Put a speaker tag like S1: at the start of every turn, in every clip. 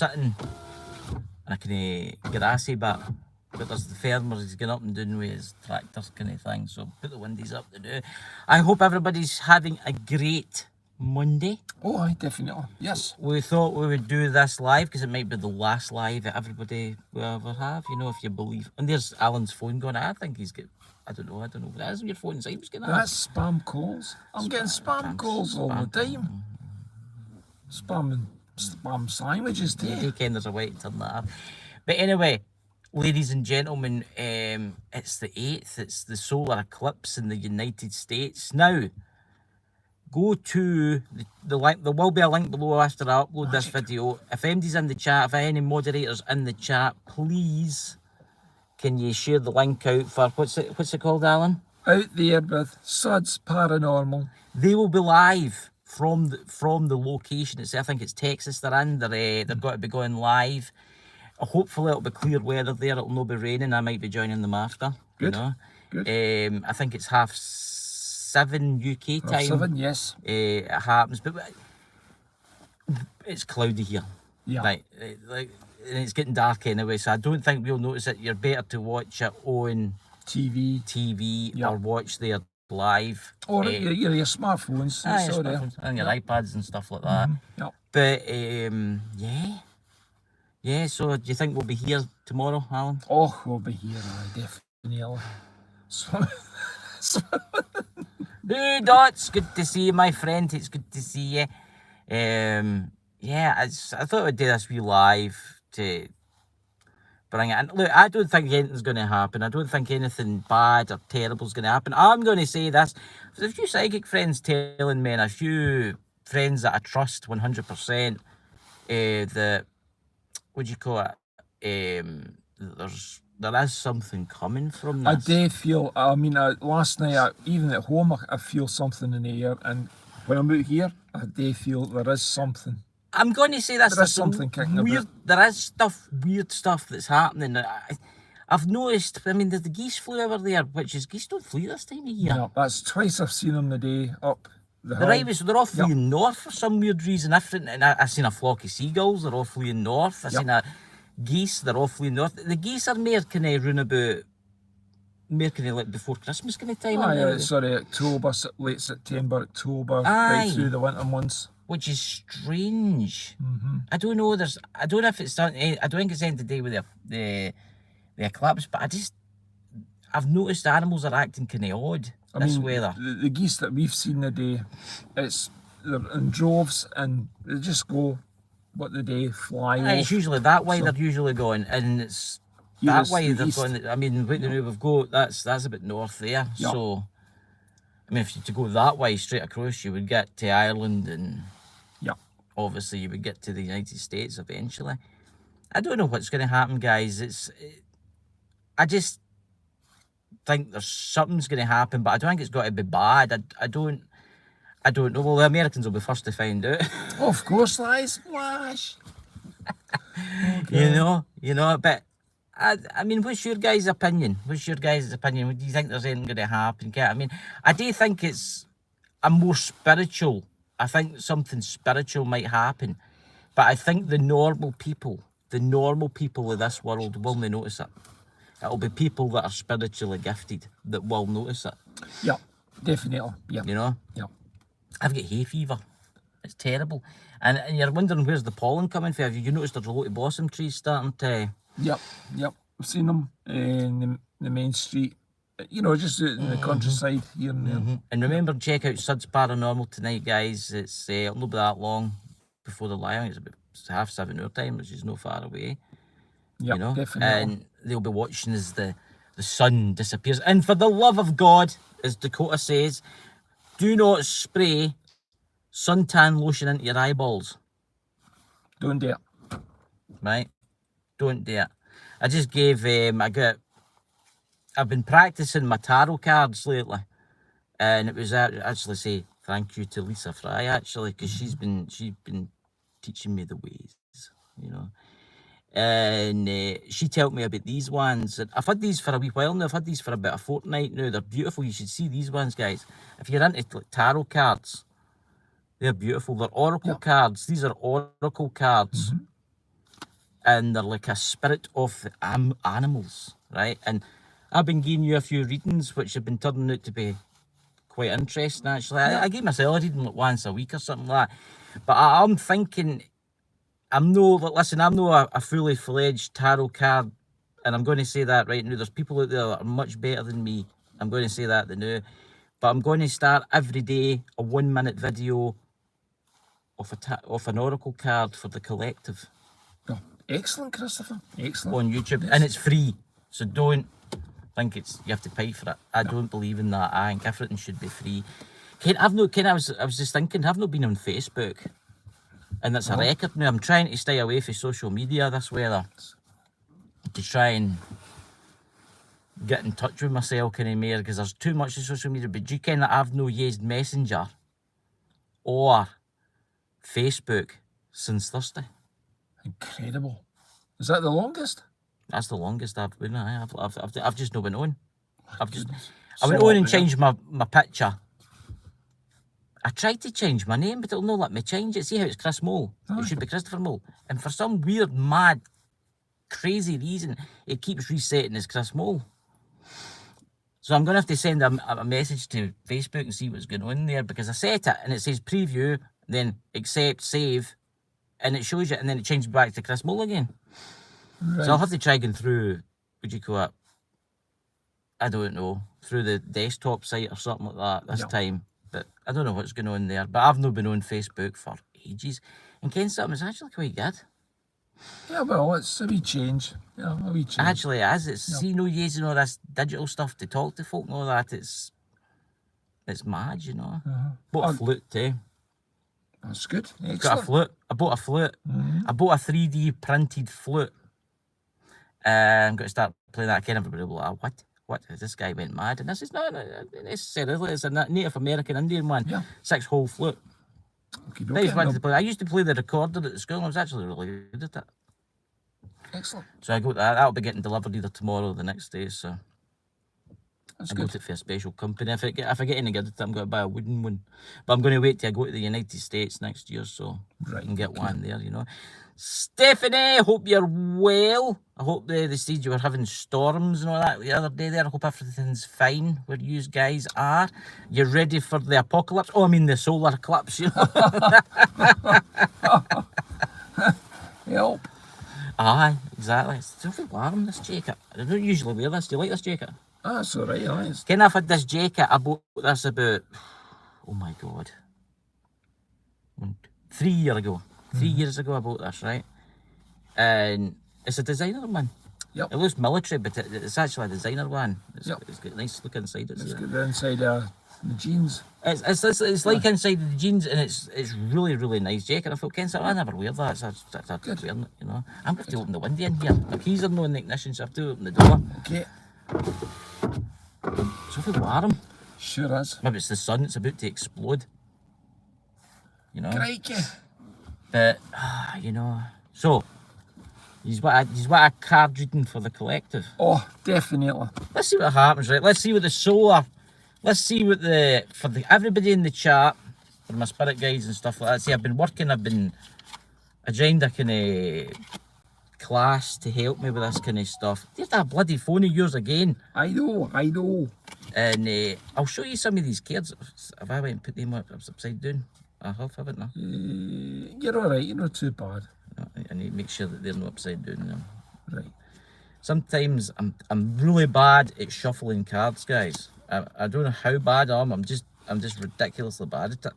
S1: sitting in a kind of grassy bit, but there's the farmer, he's going up and down with his tractor kind of thing, so put the windies up to do. I hope everybody's having a great Monday.
S2: Oh, aye, definitely. Yes.
S1: We thought we would do this live because it might be the last live that everybody will ever have, you know, if you believe. And there's Alan's phone going. I think he's got, I don't know. That isn't your phone inside. What's getting that?
S2: That's spam calls. I'm getting spam calls all the time. Spam sandwiches too.
S1: Yeah, ken there's a way to turn that off. But anyway, ladies and gentlemen, it's the 8th. It's the solar eclipse in the United States. Now, go to the link. There will be a link below after I upload this video. If anybody's in the chat, if any moderators in the chat, please can you share the link out for what's it called, Alan?
S2: Out there with Suds Paranormal.
S1: They will be live from the location. It's, I think it's Texas they're in. They're got to be going live. Hopefully it'll be clear weather there. It'll not be raining. I might be joining them after.
S2: Good.
S1: You know?
S2: Good.
S1: I think it's 7 UK time.
S2: 7, yes.
S1: It happens, but it's cloudy here.
S2: Yeah.
S1: Like, and it's getting dark anyway, so I don't think we'll notice it. You're better to watch it on TV
S2: yeah.
S1: or watch there live.
S2: Or your smartphones.
S1: Your smartphones and your iPads and stuff like that.
S2: Yeah.
S1: But yeah. So do you think we'll be here tomorrow, Alan?
S2: Oh, we'll be here, definitely.
S1: Hey, Dots, good to see you, my friend. It's good to see you. Yeah, I thought I'd do this wee live to bring it in. Look, I don't think anything's going to happen. I don't think anything bad or terrible is going to happen. I'm going to say this. There's a few psychic friends telling me, and a few friends that I trust 100%, that, what do you call it? There is something coming from this.
S2: I do feel, I mean, last night, even at home, I feel something in the air, and when I'm out here, I do feel there is something.
S1: I'm going to say this.
S2: There is something kicking
S1: weird.
S2: about.
S1: There is weird stuff that's happening. I've noticed. I mean, the geese flew over there, which is geese don't flee this time of year.
S2: Yeah, that's twice I've seen them the day up the hill.
S1: Right, so they're all fleeing north for some weird reason. And I've seen a flock of seagulls. They're all fleeing north. I've seen a geese. They're all fleeing north. The geese are more kind of round about, more kind of like before Christmas kind of time.
S2: October, late September, October, right through the winter months.
S1: Which is strange. I don't know. I don't know if it's starting. I don't think it's anything to do with the eclipse, but I've noticed animals are acting kind of odd this weather.
S2: The geese that we've seen today, they're in droves and they just go what they fly off.
S1: It's usually that way they're usually going, and it's that way they're going. I mean, we've got that's a bit north there, so. I mean, if you to go that way straight across, you would get to Ireland, and obviously you would get to the United States eventually. I don't know what's going to happen, guys. I just think there's something's going to happen, but I don't think it's got to be bad. I don't know. Well, the Americans will be first to find out.
S2: Of course, lies flash.
S1: You know, but. I mean, what's your guys' opinion? Do you think there's anything going to happen? I mean, I do think it's a more spiritual. I think something spiritual might happen. But I think the normal people of this world will not notice it. It'll be people that are spiritually gifted that will notice it.
S2: Yeah, definitely. Yeah.
S1: You know?
S2: Yeah.
S1: I've got hay fever. It's terrible. And you're wondering where's the pollen coming from. Have you noticed there's a lot of blossom trees starting to...
S2: Yep. I've seen them in the main street, just in the countryside here and there.
S1: And remember, check out Suds Paranormal tonight, guys. It'll not be that long before the live. It's about 7:30 our time, which is not far away.
S2: Yeah, definitely.
S1: And they'll be watching as the sun disappears. And for the love of God, as Dakota says, do not spray suntan lotion into your eyeballs.
S2: Don't do it.
S1: Right? Don't do it. I just gave, I've been practicing my tarot cards lately. And it was actually say thank you to Lisa Fry, actually, because she's been teaching me the ways, And she told me about these ones. And I've had these for a wee while now. I've had these for about a fortnight now. They're beautiful. You should see these ones, guys. If you're into tarot cards, they're beautiful. They're oracle cards. These are oracle cards. and they're like a spirit of the animals, right? And I've been giving you a few readings which have been turning out to be quite interesting, actually. I give myself a reading like once a week or something like that. But I'm thinking, I'm not a fully fledged tarot card, and I'm going to say that right now. There's people out there that are much better than me. I'm going to say that now. But I'm going to start every day a 1 minute video of an oracle card for the collective.
S2: Oh, excellent, Christopher. Excellent.
S1: On YouTube,
S2: yes.
S1: And it's free. So don't think you have to pay for it. I don't believe in that. I think everything should be free. I was just thinking, I've not been on Facebook, and that's a record now. I'm trying to stay away from social media this weather to try and get in touch with myself kind of more, because there's too much of social media. But you kind of I've no used Messenger or Facebook since Thursday.
S2: Incredible. Is that the longest?
S1: That's the longest I've been. I've just not been on. I
S2: So
S1: went on and changed my picture. I tried to change my name, but it'll not let me change it. See how it's Chris Mole? It should be Christopher Mole. And for some weird, mad, crazy reason, it keeps resetting as Chris Mole. So I'm going to have to send a message to Facebook and see what's going on there, because I set it and it says preview, then accept, save, and it shows you, and then it changes back to Chris Mole again. Right. So I'll have to try going through, what do you call it? I don't know, through the desktop site or something like that this time. But I don't know what's going on there. But I've not been on Facebook for ages. And Ken, something is actually quite good.
S2: Yeah, well, it's a wee change. Yeah, a wee change.
S1: Actually, it is. It's, see, no using all this digital stuff to talk to folk and all that. It's mad, you know. Bought a flute too.
S2: That's good. Excellent.
S1: Got a flute. I bought a flute. I bought a 3D printed flute. I'm going to start playing that again. Everybody will be like, what? This guy went mad. And this is not necessarily. It's a Native American Indian one. Yeah. 6-hole flute. I used to play the recorder at the school. I was actually really good at it.
S2: Excellent.
S1: So I got that. That'll be getting delivered either tomorrow or the next day. So
S2: that's
S1: I
S2: good.
S1: got it for a special company. If I get any good at it, I'm going to buy a wooden one. But I'm going to wait till I go to the United States next year, so I can get one there, you know. Stephanie, hope you're well. I hope they said you were having storms and all that the other day there. I hope everything's fine where you guys are. You're ready for the apocalypse? Oh, I mean the solar eclipse, you know.
S2: Help.
S1: Aye, exactly. It's so warm, this jacket. I don't usually wear this. Do you like this jacket?
S2: Ah, that's all right, nice.
S1: Ken, I've had this jacket. I bought this about, oh my God, 3 years ago. 3 years ago I bought this, right? And it's a designer one.
S2: Yep.
S1: It looks military, but it's actually a designer one. It's got a nice look inside it.
S2: It's got the inside the jeans.
S1: It's like inside the jeans, and it's really, really nice jacket. I thought, Ken, I never wear that. So I wearing it, you know. I'm going to open the window in here. The keys are not in the ignition, so I have to open the door.
S2: Okay.
S1: So if warm.
S2: Sure is.
S1: Maybe it's the sun. It's about to explode. You know.
S2: Crikey.
S1: But you know, so he's what a card reading for the collective.
S2: Oh, definitely.
S1: Let's see what happens, right? Let's see what the solar. Let's see what everybody in the chat, for my spirit guides and stuff like that. See, I've I joined a kind of class to help me with this kind of stuff. There's that bloody phone of yours again.
S2: I know.
S1: And I'll show you some of these cards. If I went and put them upside down, I have, haven't I?
S2: You're all right. You're not too bad.
S1: I need to make sure that they're not upside down now.
S2: Right.
S1: Sometimes I'm really bad at shuffling cards, guys. I don't know how bad I am. I'm just ridiculously bad at it.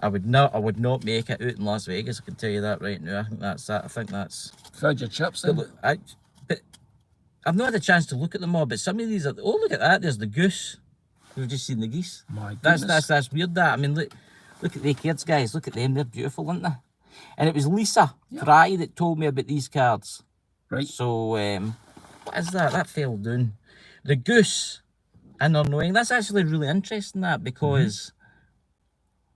S1: I would not make it out in Las Vegas. I can tell you that right now. I think that's.
S2: Fed your chips then.
S1: But I've not had a chance to look at them all. But some of these are. Oh, look at that! There's the goose. We've just seen the geese.
S2: My goodness.
S1: That's weird. That I mean, look at the kids, guys. Look at them. They're beautiful, aren't they? And it was Lisa Fry that told me about these cards.
S2: Right.
S1: So what is that? That fell down. The goose and unknowing. That's actually really interesting. That because.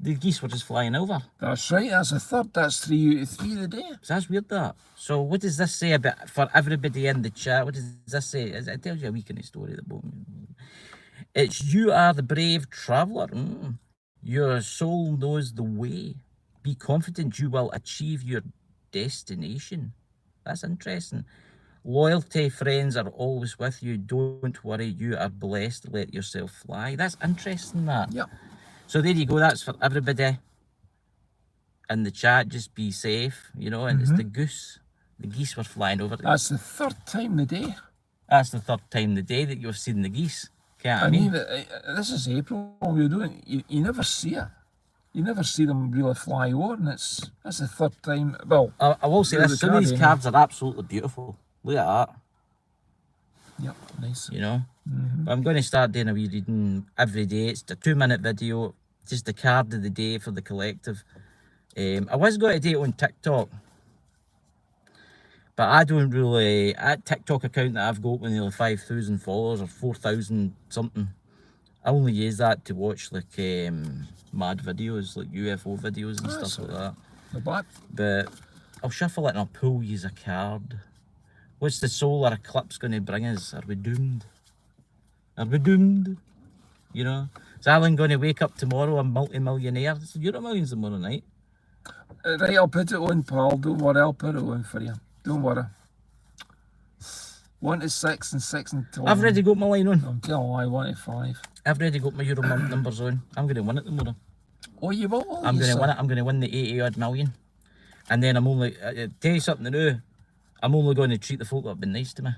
S1: The geese were just flying over.
S2: That's right, that's a third. That's 3 out of 3 of the day.
S1: So that's weird, that. So what does this say about, for everybody in the chat, what does this say? It tells you a wee kind of story at the bottom. It's you are the brave traveller. Your soul knows the way. Be confident you will achieve your destination. That's interesting. Loyalty, friends are always with you. Don't worry, you are blessed. Let yourself fly. That's interesting, that.
S2: Yep.
S1: So there you go. That's for everybody in the chat. Just be safe, you know. And it's the goose. The geese were flying over.
S2: That's the third time today.
S1: That's the third time the day that you've seen the geese. Can't
S2: I mean, this is April. You're doing. You never see it. You never see them really fly over, and that's the third time. Well,
S1: I will say this: some of these cards are absolutely beautiful. Look at that.
S2: Yep, nice.
S1: You know. But I'm going to start doing a wee reading every day. It's a 2-minute video, just the card of the day for the collective. I was going to do it on TikTok, but I don't really. That TikTok account that I've got with nearly 5,000 followers or 4,000 something, I only use that to watch like mad videos, like UFO videos and stuff like that.
S2: The black.
S1: But I'll shuffle it and I'll pull you a card. What's the solar eclipse going to bring us? Are we doomed? Are we doomed? You know? Is Allan going to wake up tomorrow a multi-millionaire? It's Euro Millions tomorrow night.
S2: Right, I'll put it on, pal. Don't worry, I'll put it on for you. Don't worry. 1 to 6 and 6 and 12.
S1: I've already got my line on.
S2: I'm telling you, I 1 to 5.
S1: I've already got my Euro numbers on. I'm going to win it tomorrow.
S2: Oh, you will?
S1: I'm going to win it. I'm going to win the 80 odd million. And then I'm only, tell you something new, I'm only going to treat the folk that have been nice to me.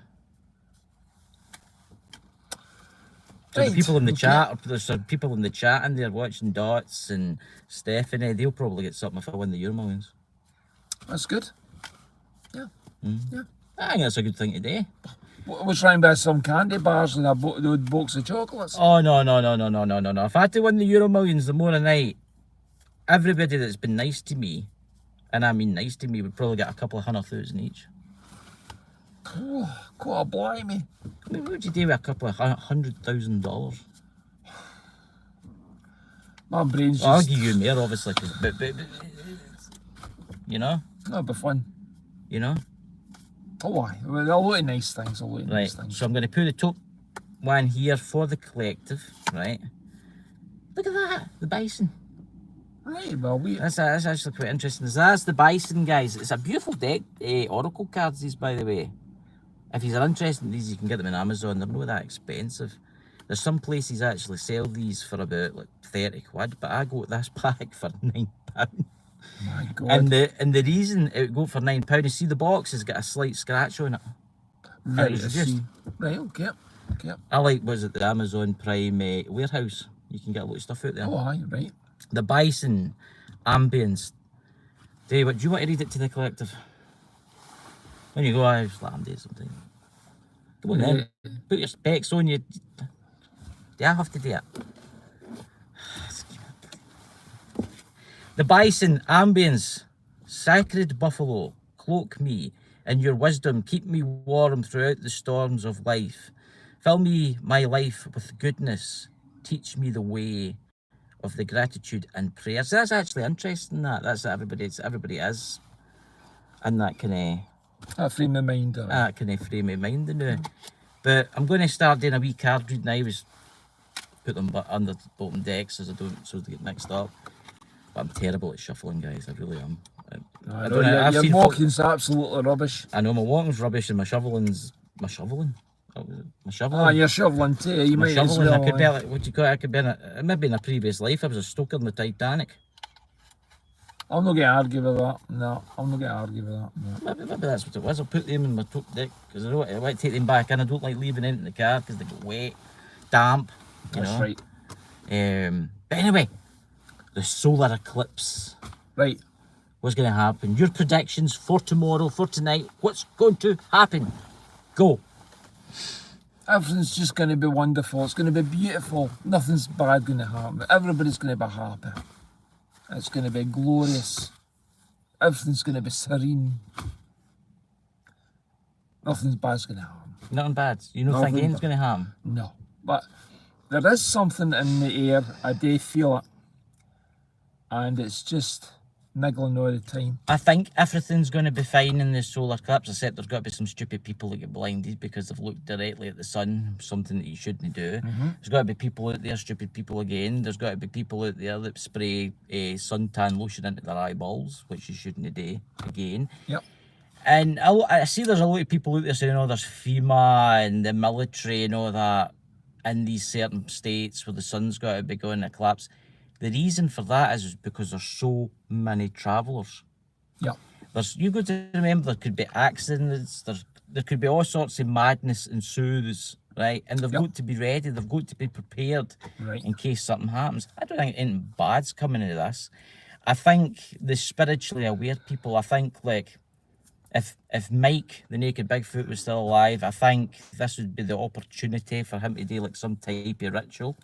S1: So
S2: Right,
S1: the people in the chat, there's some people in the chat in there watching Dots and Stephanie, they'll probably get something if I win the Euro Millions.
S2: That's good. Yeah. Yeah.
S1: I think that's a good thing today.
S2: We're trying to buy some candy bars and a box of chocolates.
S1: Oh, no. If I had to win the Euro Millions tomorrow night, everybody that's been nice to me, and I mean nice to me, would probably get a couple of 100,000 each.
S2: Oh, God, blimey.
S1: I mean, what would you do with a couple of $100,000?
S2: My brain's just...
S1: Well, I'll give you more, obviously, but you know?
S2: That'll be fun.
S1: You know?
S2: Oh, aye. Well, a lot of nice things, a lot of nice things.
S1: So I'm going to put the top one here for the collective, right? Look at that, the bison.
S2: Right, well,
S1: That's actually quite interesting. So that's the bison, guys. It's a beautiful deck, oracle cards, these, by the way. If you're interested in these, you can get them on Amazon. They're not that expensive. There's some places actually sell these for about like 30 quid, but I got this pack for £9.
S2: My God.
S1: And the reason it would go for £9, you see the box has got a slight scratch on it.
S2: Right, I see. Right, okay. Okay.
S1: I like, was it the Amazon Prime warehouse? You can get a lot of stuff out there.
S2: Oh, aye, right.
S1: The bison ambience. Dave, do you want to read it to the collective? When you go, I just let him do something. Come on then. Put your specs on you. Do I have to do it? The bison ambience. Sacred buffalo, cloak me in your wisdom. Keep me warm throughout the storms of life. Fill me, my life, with goodness. Teach me the way of the gratitude and prayer. So that's actually interesting. That's everybody is in that kind of
S2: That frame of mind.
S1: that kind of frame of mind now. But I'm going to start doing a wee card reading. I always put them under bottom decks so they get mixed up. But I'm terrible at shuffling, guys. I really am. I don't know.
S2: Your walking's absolutely rubbish.
S1: I know my walking's rubbish and my shoveling's my shoveling. My shoveling.
S2: Ah, you're shoveling too. You might as well.
S1: I could be like, what do you call it? I could be maybe in a previous life I was a stoker in the Titanic.
S2: I'm not going to argue with that. No, I'm not going to argue with that. No.
S1: Maybe that's what it was. I'll put them in my top deck because I want to take them back in. I don't like leaving them in the car because they get wet, damp.
S2: That's right.
S1: But anyway, the solar eclipse.
S2: Right.
S1: What's going to happen? Your predictions for tomorrow, for tonight. What's going to happen? Go.
S2: Everything's just going to be wonderful. It's going to be beautiful. Nothing's bad going to happen. Everybody's going to be happy. It's going to be glorious. Everything's going to be serene. Nothing's bad's going to happen.
S1: Nothing bad. You don't think anything's going to happen?
S2: No. But there is something in the air. I do feel it. And it's just niggling all the time.
S1: I think everything's going to be fine in the solar eclipse, except there's got to be some stupid people that get blinded because they've looked directly at the sun, something that you shouldn't do. There's got to be people out there, stupid people again. There's got to be people out there that spray suntan lotion into their eyeballs, which you shouldn't do again.
S2: Yep.
S1: And I see there's a lot of people out there saying, oh, there's FEMA and the military and all that in these certain states where the sun's got to be going to eclipse. The reason for that is because there's so many travellers.
S2: Yeah.
S1: You've got to remember there could be accidents, there could be all sorts of madness ensues, right? And they've got to be ready, they've got to be prepared in case something happens. I don't think anything bad's coming out of this. I think the spiritually aware people, I think like if Mike, the naked Bigfoot, was still alive, I think this would be the opportunity for him to do like some type of ritual,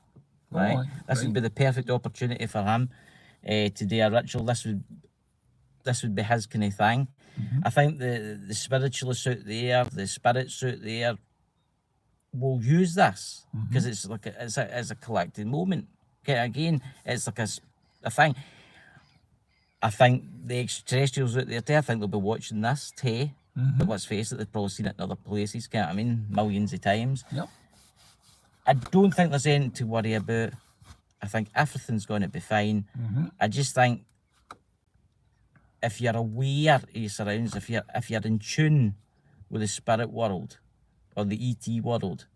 S1: right? This would be the perfect opportunity for him to do a ritual. This would be his kind of thing. I think the spiritualists out there, the spirits out there, will use this because it's like it's a collective moment. Okay, again, it's like a thing. I think the extraterrestrials out there too, I think they'll be watching this too. But let's face it, they've probably seen it in other places, can't I mean? Millions of times.
S2: Yep.
S1: I don't think there's anything to worry about. I think everything's going to be fine. I just think if you're aware of your surroundings, if you're in tune with the spirit world or the ET world,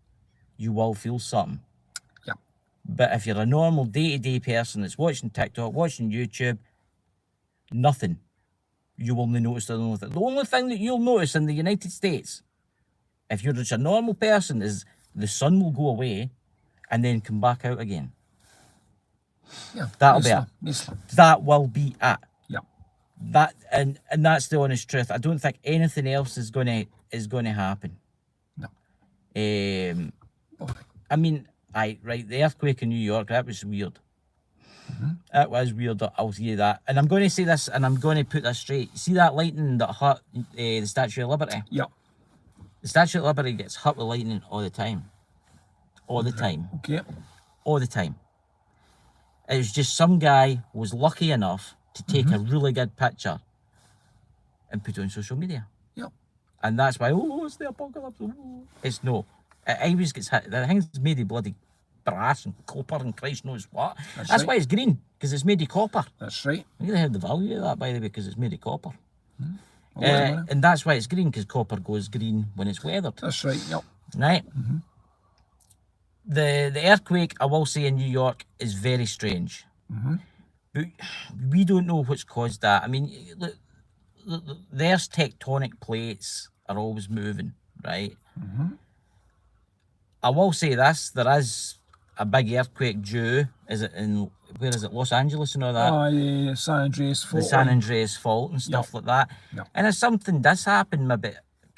S1: you will feel something.
S2: Yeah.
S1: But if you're a normal day-to-day person that's watching TikTok, watching YouTube, nothing. You will only notice the only thing. The only thing that you'll notice in the United States, if you're just a normal person, is the sun will go away and then come back out again.
S2: Yeah.
S1: That'll be it. That will be it.
S2: Yeah.
S1: That and that's the honest truth. I don't think anything else is gonna happen.
S2: No.
S1: I mean, the earthquake in New York, that was weird. It was weird, I'll see that. And I'm going to say this, and I'm going to put this straight. See that lightning that hit the Statue of Liberty?
S2: Yeah.
S1: The Statue of Liberty gets hit with lightning all the time. All the time.
S2: Okay.
S1: All the time. It was just some guy was lucky enough to take a really good picture and put it on social media.
S2: Yeah.
S1: And that's why, it's the apocalypse. It's no. It always gets hit. The thing's made of bloody brass and copper and Christ knows what. That's why it's green, because it's made of copper.
S2: That's right.
S1: You really have the value of that, by the way, because it's made of copper. And that's why it's green, because copper goes green when it's weathered.
S2: That's right, yep.
S1: Right? The earthquake, I will say, in New York is very strange. But we don't know what's caused that. I mean, look, there's tectonic plates are always moving, right? I will say this, there is a big earthquake due, where is it, Los Angeles and all that?
S2: Oh, yeah, San Andreas Fault.
S1: The San Andreas Fault and stuff like that. And if something does happen, maybe,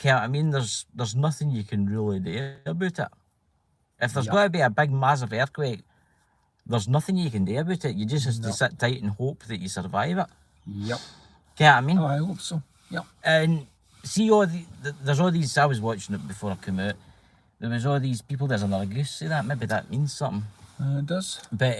S1: I mean, there's nothing you can really do about it. If there's got to be a big, massive earthquake, there's nothing you can do about it. You just have to sit tight and hope that you survive it.
S2: Yep.
S1: I mean?
S2: Oh, I hope so. Yep.
S1: And see, there's all these, I was watching it before I came out, there was all these people, there's another goose, see that? Maybe that means something.
S2: It does.
S1: But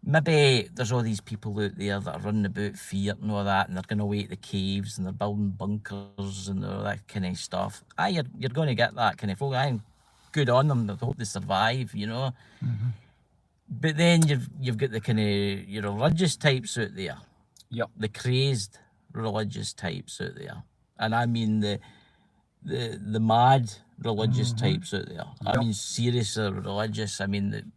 S1: maybe there's all these people out there that are running about fear and all that, and they're going away to the caves and they're building bunkers and all that kind of stuff. You're going to get that kind of folk. I'm good on them. I hope they survive, you know. But then you've got the kind of your religious types out there.
S2: Yep.
S1: The crazed religious types out there. And I mean the mad religious types out there. I mean serious religious. I mean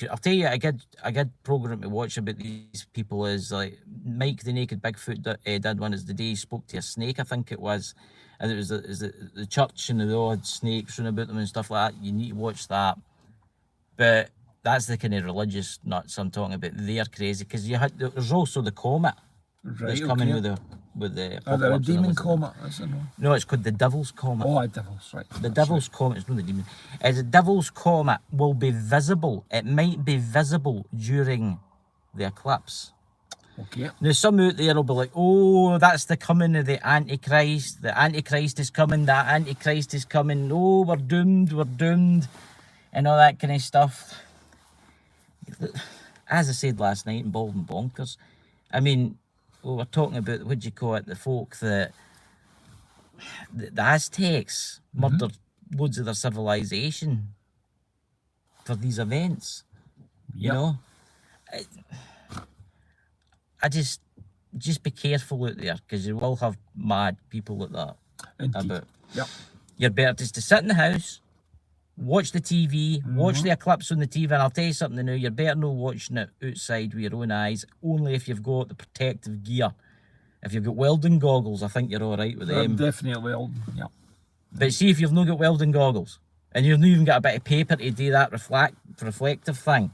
S1: I'll tell you, a good program to watch about these people is like Mike the Naked Bigfoot did one, is the day he spoke to a snake, I think it was, and it was the church and the odd snakes running about them and stuff like that. You need to watch that. But that's the kind of religious nuts I'm talking about. They're crazy because there's also the comet. That's coming with the
S2: there a demon comet?
S1: No, it's called the Devil's Comet.
S2: Oh, Devil's, right.
S1: The Devil's Comet, it's not the demon. The Devil's Comet will be visible. It might be visible during the eclipse.
S2: Okay.
S1: Now, some out there will be like, oh, that's the coming of the Antichrist. The Antichrist is coming, that Antichrist is coming. Oh, we're doomed, and all that kind of stuff. As I said last night in Bald and Bonkers, I mean, we're talking about, what do you call it, the folk that the Aztecs murdered loads of their civilization for these events, you know? I just be careful out there, because you will have mad people like that.
S2: Indeed.
S1: About.
S2: Yep.
S1: You're better just to sit in the house, watch the TV, watch the eclipse on the TV, and I'll tell you something now, you're better not watching it outside with your own eyes, only if you've got the protective gear. If you've got welding goggles, I think you're all right with them.
S2: Definitely welding, yep.
S1: But see, if you've not got welding goggles, and you've not even got a bit of paper to do that reflective thing,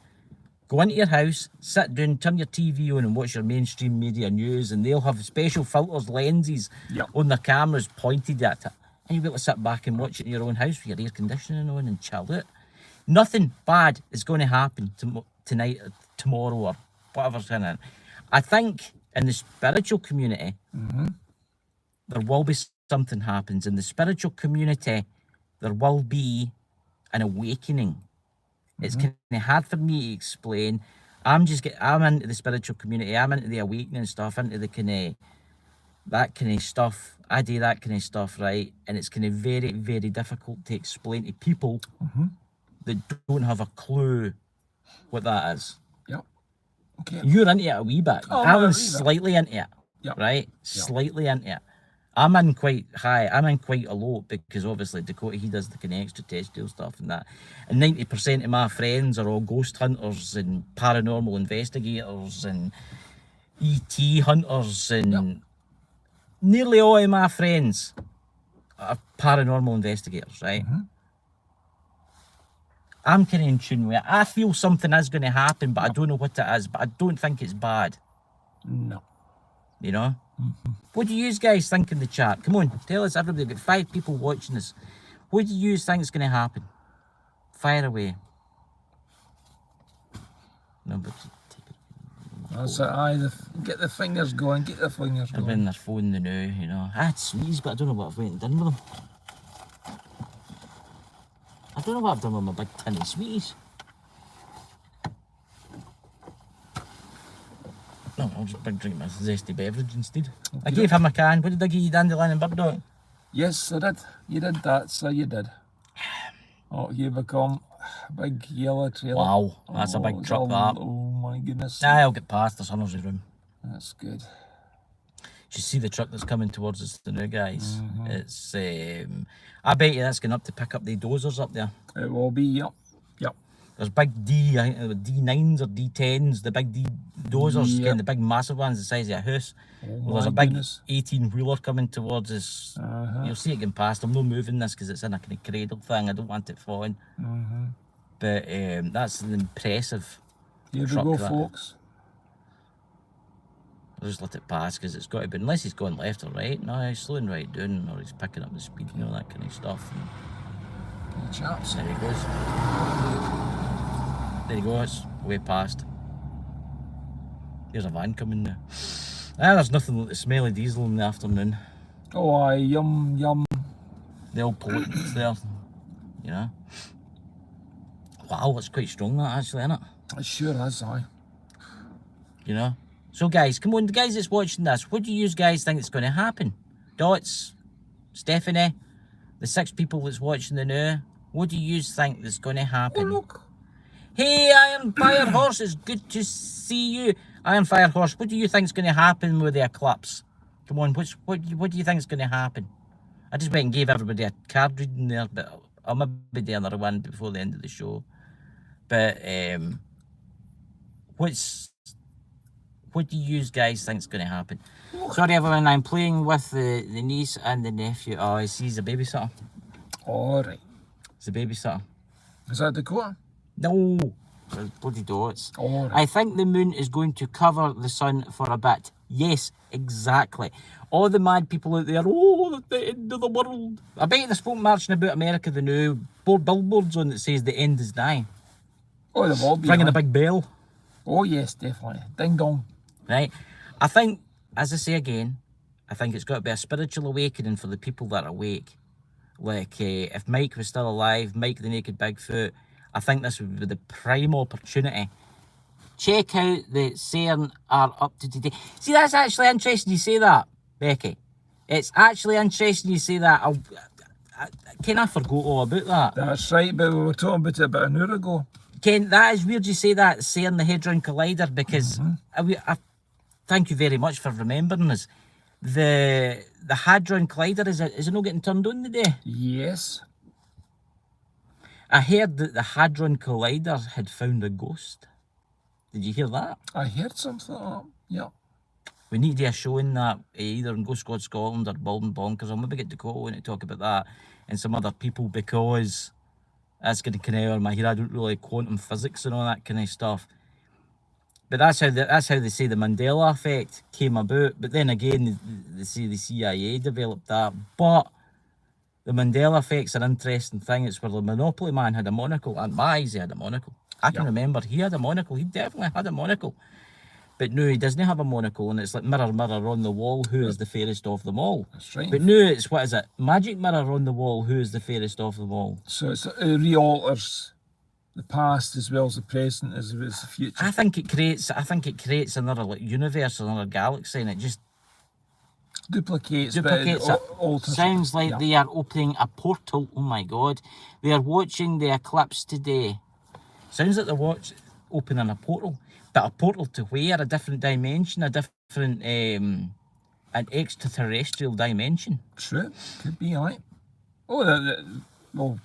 S1: go into your house, sit down, turn your TV on and watch your mainstream media news, and they'll have special filters, lenses on their cameras pointed at it. And you'll be able to sit back and watch it in your own house with your air conditioning on and chill out. Nothing bad is going to happen tonight or tomorrow or whatever's in it. I think in the spiritual community, there will be something happens. In the spiritual community, there will be an awakening. It's kind of hard for me to explain. I'm into the spiritual community. I'm into the awakening stuff, into the that kind of stuff. I do that kind of stuff, right? And it's kind of very, very difficult to explain to people that don't have a clue what that is.
S2: Yep. Okay.
S1: You're into it a wee bit.
S2: Oh,
S1: Allan's slightly into it, right?
S2: Yep.
S1: Slightly into it. I'm in quite high. I'm in quite a lot, because obviously Dakota, he does the kind of extraterrestrial stuff and that. And 90% of my friends are all ghost hunters and paranormal investigators and ET hunters, and nearly all of my friends are paranormal investigators, right? I'm kind of in tune with it. I feel something is going to happen, but I don't know what it is, but I don't think it's bad.
S2: No.
S1: You know? What do you guys think in the chat? Come on, tell us, everybody. We've got 5 people watching this. What do you think is going to happen? Fire away. No, but take it.
S2: That's it, get the fingers going, get the fingers
S1: They're
S2: going.
S1: in their phone now, you know. It's sweets, but I don't know what I've went and done with them. I don't know what I've done with my big tin of sweeties. No, I'll just drink my zesty beverage instead. I gave him a can. What did I give you, dandelion and burdock?
S2: Yes, I did. You did that, so you did. Oh, you become a big yellow trailer.
S1: Wow, that's a big truck, that.
S2: Oh my goodness.
S1: I'll get past. There's hundreds of room.
S2: That's good.
S1: You see the truck that's coming towards us now, guys. It's, I bet you that's going up to pick up the dozers up there.
S2: It will be, yep.
S1: There's big D, I think they were D9s or D10s, the big D dozers, the big massive ones the size of a house. There's a big 18-wheeler coming towards us. You'll see it getting past. I'm not moving this because it's in a kind of cradle thing. I don't want it falling. But that's an impressive
S2: Here
S1: truck.
S2: we go, folks.
S1: I'll just let it pass, because it's got to be, unless he's going left or right. No, he's slowing right down, or he's picking up the speed, you know, that kind of stuff.
S2: The chaps.
S1: There he goes. There he goes, way past. There's a van coming now. There's nothing like the smelly diesel in the afternoon.
S2: Oh, aye, yum, yum.
S1: The old pollutants there, you know. Wow, that's quite strong, that, actually, isn't it?
S2: It sure is, aye.
S1: You know. So, guys, come on, the guys that's watching this, what do you guys think is going to happen? Dots, Stephanie, the 6 people that's watching the now, what do you think is going to happen?
S2: Oh, look.
S1: Hey, Iron Fire Horse, it's good to see you. Iron Fire Horse, what do you think is going to happen with the eclipse? Come on, what do you think is going to happen? I just went and gave everybody a card reading there, but I'll maybe do another one before the end of the show. But, what do you guys think is going to happen? Sorry, everyone, I'm playing with the niece and the nephew. Oh, he's a babysitter.
S2: All right.
S1: He's a babysitter.
S2: Is that Dakota?
S1: No, there's bloody dots.
S2: All right.
S1: I think the moon is going to cover the sun for a bit. Yes, exactly. All the mad people out there, oh, the end of the world. I bet they spoke marching about America, the new billboards on that says the end is nigh.
S2: Oh, they've all been.
S1: Ringing a big bell.
S2: Oh, yes, definitely. Ding dong.
S1: Right? I think, as I say again, I think it's got to be a spiritual awakening for the people that are awake. Like, if Mike was still alive, Mike the Naked Bigfoot, I think this would be the prime opportunity. Check out the CERN are up to today. See, that's actually interesting you say that, Becky. It's actually interesting you say that. I forgot all about that.
S2: That's right, but we were talking about it about an hour ago.
S1: Ken, that is weird you say that, saying the Hadron Collider, because I thank you very much for remembering us. The Hadron Collider, is it not getting turned on today?
S2: Yes.
S1: I heard that the Hadron Collider had found a ghost. Did you hear that?
S2: I heard something like that. Yeah.
S1: We need to do a show in that, either in Ghost Squad Scotland or Bald and Bonkers. I'll maybe get to go and talk about that and some other people, because that's going to kind of over my head. I don't really like quantum physics and all that kind of stuff. But that's how they say the Mandela effect came about. But then again, they say the CIA developed that. But the Mandela effect's an interesting thing. It's where the Monopoly man had a monocle, and my eyes, he had a monocle. I can remember he had a monocle. He definitely had a monocle. But no, he doesn't have a monocle, and it's like mirror, mirror on the wall, who is the fairest of them all?
S2: That's right.
S1: But no, it's, what is it? Magic mirror on the wall, who is the fairest of them all?
S2: So it re-alters the past as well as the present as well as the future.
S1: I think it creates another like universe, another galaxy, and it just
S2: duplicates
S1: it.
S2: Alters.
S1: Sounds like they are opening a portal. Oh my God, they are watching the eclipse today. Sounds like they're opening a portal. But a portal to where? A different dimension, a different, an extraterrestrial dimension.
S2: True, could be, right. Oh, well,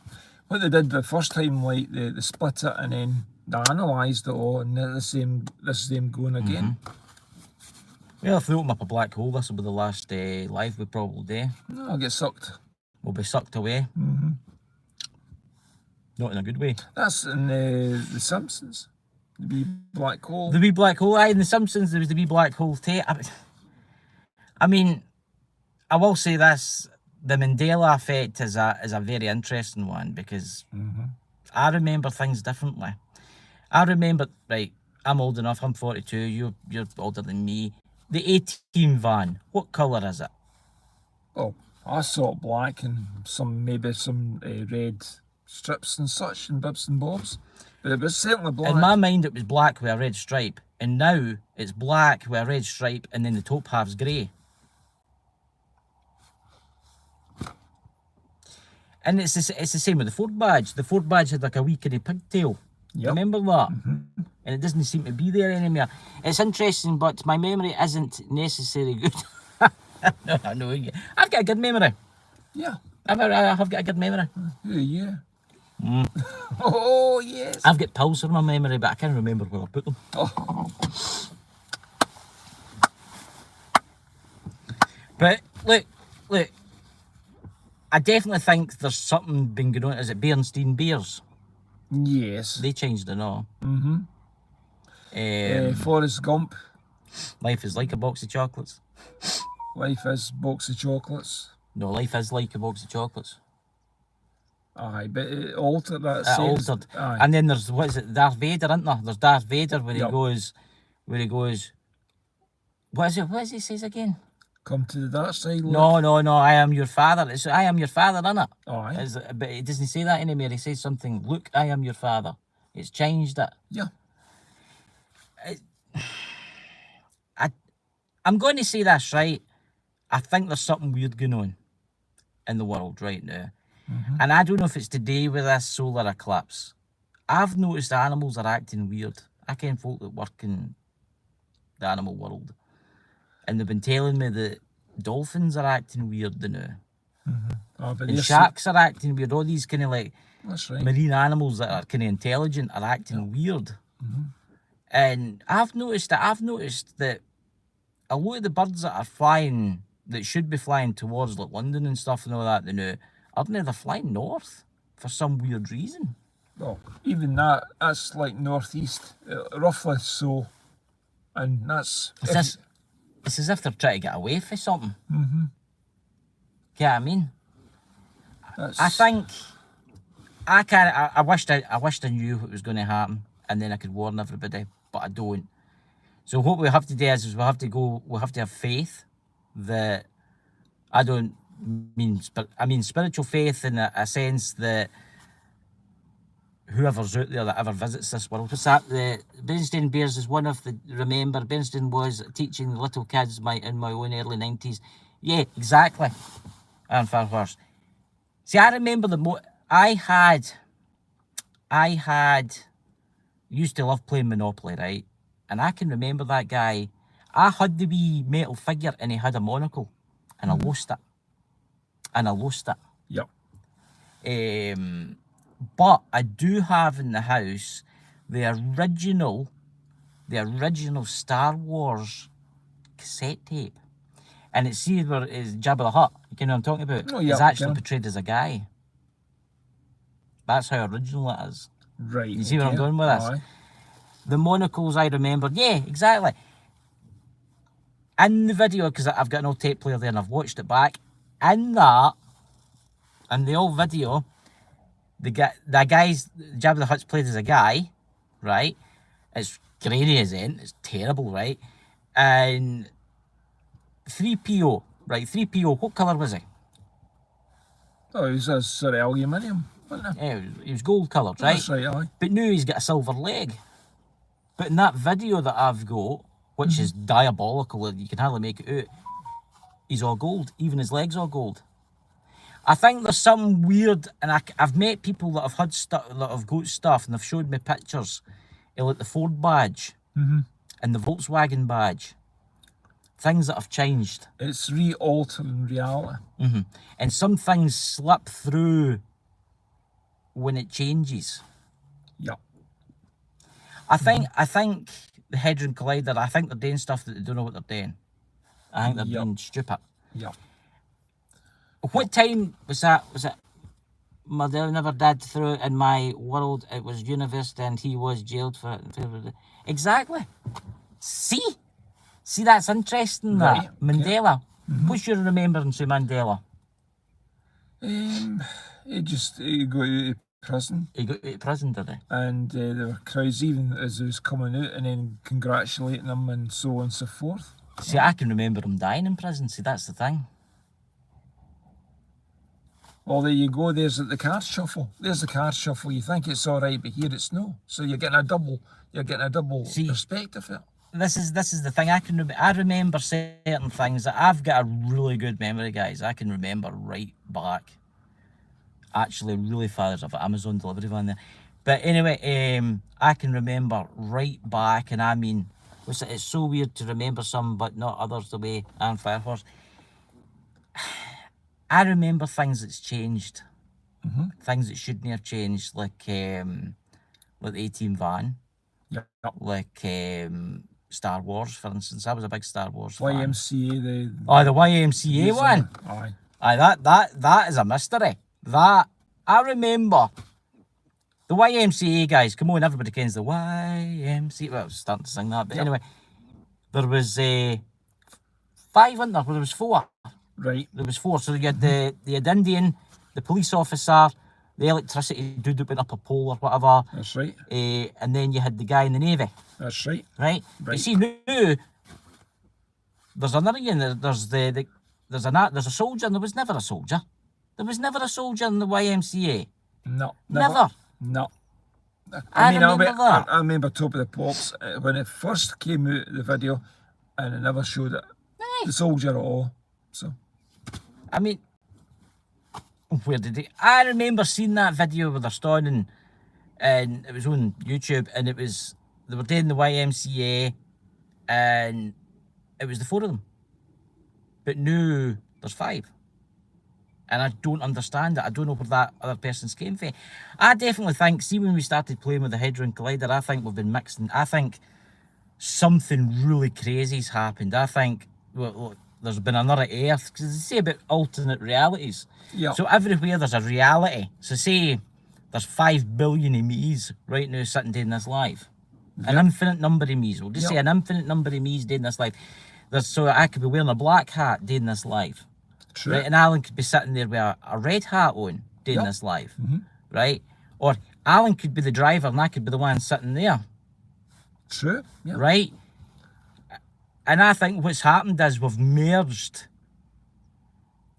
S2: what they did the first time, like they split it and then they analysed it all, and they're this is them going again.
S1: Well, if they open up a black hole, this will be the last live we probably do.
S2: No, I'll get sucked.
S1: We'll be sucked away. Not in a good way.
S2: That's in the Simpsons. The wee black hole.
S1: The wee black hole. Aye, in The Simpsons, there was the wee black hole too. I mean, I will say this: the Mandela effect is a very interesting one, because I remember things differently. I remember, right? I'm old enough. I'm 42. You're older than me. The A-Team van. What colour is it?
S2: Oh, I saw it black and maybe some red strips and such and bibs and bobs. But it was certainly black.
S1: In my mind, it was black with a red stripe, and now it's black with a red stripe, and then the top half's grey. And it's the same with the Ford badge. The Ford badge had like a wee kind of pigtail.
S2: Yep.
S1: Remember that? And it doesn't seem to be there anymore. It's interesting, but my memory isn't necessarily good. No, I know. I've got a good memory.
S2: Yeah.
S1: I have got a good memory.
S2: Yeah. Oh, yes.
S1: I've got pills for my memory, but I can't remember where I put them.
S2: Oh.
S1: But look, I definitely think there's something been going on. Is it Bernstein Bears?
S2: Yes.
S1: They changed the law.
S2: Forrest Gump.
S1: Life is like a box of chocolates.
S2: Life is box of chocolates.
S1: No, life is like a box of chocolates.
S2: Aye, but it altered that.
S1: It altered.
S2: Aye.
S1: And then there's, what is it, Darth Vader, isn't there? There's Darth Vader where he goes, what is it? What does he says again?
S2: Come to the dark side.
S1: No, I am your father. It's I am your father, isn't it?
S2: Aye.
S1: But it doesn't say that anymore. He says something, look, I am your father. It's changed it.
S2: Yeah.
S1: I'm going to say this, right? I think there's something weird going on in the world right now. And I don't know if it's today with this solar eclipse. I've noticed animals are acting weird. I ken folk that work in the animal world. And they've been telling me that dolphins are acting weird now. And sharks are acting weird. All these kind of like marine animals that are kind of intelligent are acting weird. And I've noticed that a lot of the birds that are flying, that should be flying towards like London and stuff and all that, they're flying north for some weird reason.
S2: Well, even that's like northeast, roughly so. And that's...
S1: It's as if they're trying to get away from something. Get what I mean? I think I wished I knew what was going to happen, and then I could warn everybody, but I don't. So what we have to do is we have to have faith that I mean spiritual faith in a sense that whoever's out there that ever visits this world. What's that? The Bernstein Bears is one of the, remember, Bernstein was teaching the little kids in my own early 90s. Yeah, exactly. And far worse. See, I remember I had used to love playing Monopoly, right? And I can remember that guy. I had the wee metal figure and he had a monocle. And I lost it. And I lost it.
S2: Yep.
S1: But I do have in the house the original Star Wars cassette tape. And it's see where it's Jabba the Hutt, you know what I'm talking about?
S2: Oh, yeah,
S1: He's actually
S2: okay.
S1: portrayed as a guy. That's how original it is.
S2: Right.
S1: You see where I'm going with this?
S2: Aye.
S1: The monocles I remembered, yeah, exactly. In the video, because I've got an old tape player there and I've watched it back, in the old video, the guy's Jabba the Hutt's played as a guy, right? It's grainy as in, it's terrible, right? And 3PO, right? 3PO, what colour was he?
S2: Oh, he was a sort of aluminium, wasn't he?
S1: Yeah, he was gold coloured, right?
S2: That's right, aye.
S1: But now he's got a silver leg. But in that video that I've got, which is diabolical, you can hardly make it out, he's all gold. Even his legs are gold. I think there's something weird, and I've met people that have had stuff, that have got stuff, and they've showed me pictures of like the Ford badge and the Volkswagen badge. Things that have changed.
S2: It's re-altering reality.
S1: And some things slip through when it changes.
S2: Yep.
S1: I think the Hadron Collider, I think they're doing stuff that they don't know what they're doing. I think they're being stupid.
S2: Yep.
S1: What time was that? Was it my dad never did through in my world? It was university and he was jailed for it. Exactly. See, that's interesting. That
S2: Right, okay.
S1: Mandela. What's your remembrance of Mandela?
S2: He got out of prison,
S1: He got out of prison, did he?
S2: and there were crowds even as he was coming out and then congratulating him and so on and so forth.
S1: See, I can remember him dying in prison. See, that's the thing.
S2: Well, there you go. There's the card shuffle. There's the card shuffle. You think it's all right, but here it's no. So you're getting a double.
S1: See,
S2: perspective of it.
S1: This is the thing. I remember certain things that I've got a really good memory, guys. I can remember right back. Actually, really far. There's an Amazon delivery van there. But anyway, I can remember right back, and I mean, it's so weird to remember some, but not others the way Aaron Firehorse. I remember things that's changed, things that shouldn't have changed, like the A-Team van,
S2: Yep.
S1: like Star Wars, for instance. I was a big Star Wars fan.
S2: YMCA.
S1: The YMCA one.
S2: Aye.
S1: That is a mystery. That I remember. The YMCA guys, come on, everybody kens the YMCA. Well, I was starting to sing that, but anyway, there was 5, wasn't there? Well, there was 4.
S2: Right.
S1: There was 4. So you had the Indian, the police officer, the electricity dude that went up a pole or whatever.
S2: That's right.
S1: And then you had the guy in the Navy.
S2: That's right.
S1: Right? You see, now, there's another one. There's a soldier, and there was never a soldier. There was never a soldier in the YMCA.
S2: No.
S1: Never.
S2: No.
S1: I remember that.
S2: I remember Top of the Pops when it first came out, the video, and it never showed it. The soldier at all. So.
S1: I mean, where did he? I remember seeing that video where they're standing, and it was on YouTube, and they were doing the YMCA, and it was the 4 of them. But now there's 5. And I don't understand it. I don't know where that other person's came from. I definitely think, see, when we started playing with the Hadron Collider, I think we've been mixing. I think something really crazy's happened. I think well, there's been another Earth, because they say about alternate realities.
S2: Yeah.
S1: So everywhere there's a reality. So say there's 5 billion of me's right now sitting doing this live. An infinite number of me's. We'll just say an infinite number of me's doing this live. So I could be wearing a black hat doing this live.
S2: True.
S1: Right, and Allan could be sitting there with a red hat on doing this live, right? Or Allan could be the driver and I could be the one sitting there.
S2: True. Yeah.
S1: Right? And I think what's happened is we've merged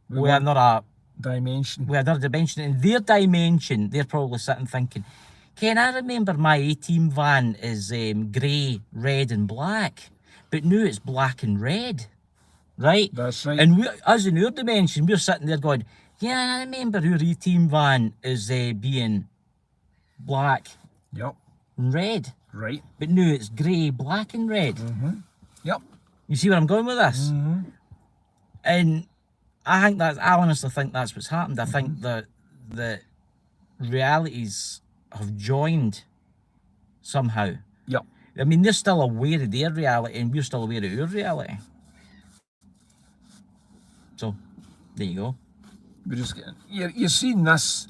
S1: with another
S2: dimension.
S1: With another dimension. In their dimension, they're probably sitting thinking, Ken, I remember my A-Team van is grey, red and black, but now it's black and red. Right?
S2: That's right.
S1: And us in our dimension, we're sitting there going, yeah, I remember our A-Team van is being black
S2: Yep.
S1: and red.
S2: Right.
S1: But now it's grey, black and red.
S2: Yep.
S1: You see where I'm going with this? And I honestly think that's what's happened. I think that the realities have joined somehow.
S2: Yep.
S1: I mean, they're still aware of their reality and we're still aware of our reality. So, there you go.
S2: We're just getting, you're seeing this,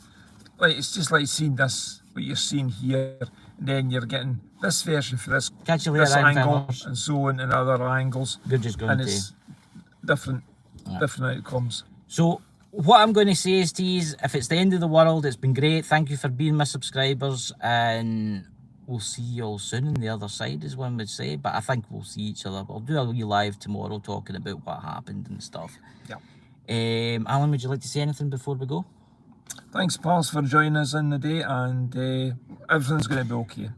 S2: like, it's just like seeing this, what you're seeing here, and then you're getting this version for this,
S1: Catch you later,
S2: this
S1: Allan,
S2: angle,
S1: fellas.
S2: and so on, and other angles.
S1: We're just going
S2: And
S1: to...
S2: it's different outcomes.
S1: So, what I'm going to say is to you, if it's the end of the world, it's been great. Thank you for being my subscribers, and we'll see you all soon on the other side, as one would say. But I think we'll see each other. I'll do a wee live tomorrow talking about what happened and stuff.
S2: Yeah.
S1: Allan, would you like to say anything before we go?
S2: Thanks, pals, for joining us in the day, and everything's going to be okay.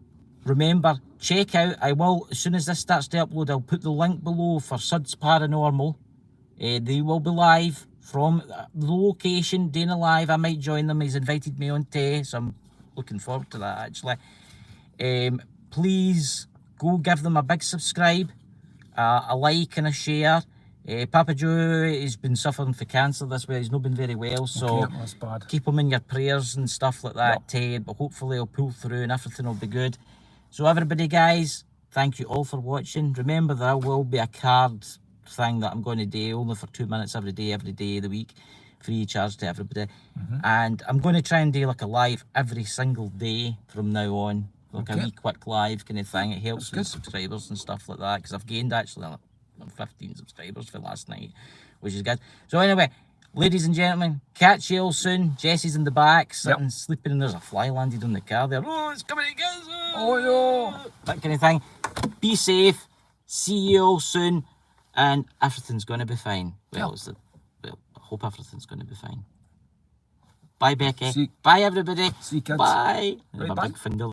S1: Remember, check out, I will, as soon as this starts to upload, I'll put the link below for Suds Paranormal. They will be live from the location, doing a live. I might join them. He's invited me on to, so I'm looking forward to that, actually. Please go give them a big subscribe, a like and a share. Papa Joe has been suffering for cancer this way. He's not been very well, so
S2: Okay, that's bad.
S1: keep him in your prayers and stuff like that, Ted. But hopefully he'll pull through and everything will be good. So everybody, guys, thank you all for watching. Remember, there will be a card thing that I'm going to do only for 2 minutes every day of the week, free charge to everybody. And I'm going to try and do like a live every single day from now on, like a wee quick live kind of thing. It helps with subscribers and stuff like that, because I've gained actually 15 subscribers for last night, which is good. So anyway, ladies and gentlemen, catch you all soon. Jesse's in the back, sitting, sleeping, and there's a fly landed on the car there. Oh, it's coming to us.
S2: Oh, no.
S1: That kind of thing. Be safe. See you all soon. And everything's going to be fine. Well, I hope everything's going to be fine. Bye, Becky. Bye, everybody.
S2: See you, kids.
S1: Bye.
S2: Right,
S1: My
S2: bye.
S1: big finger.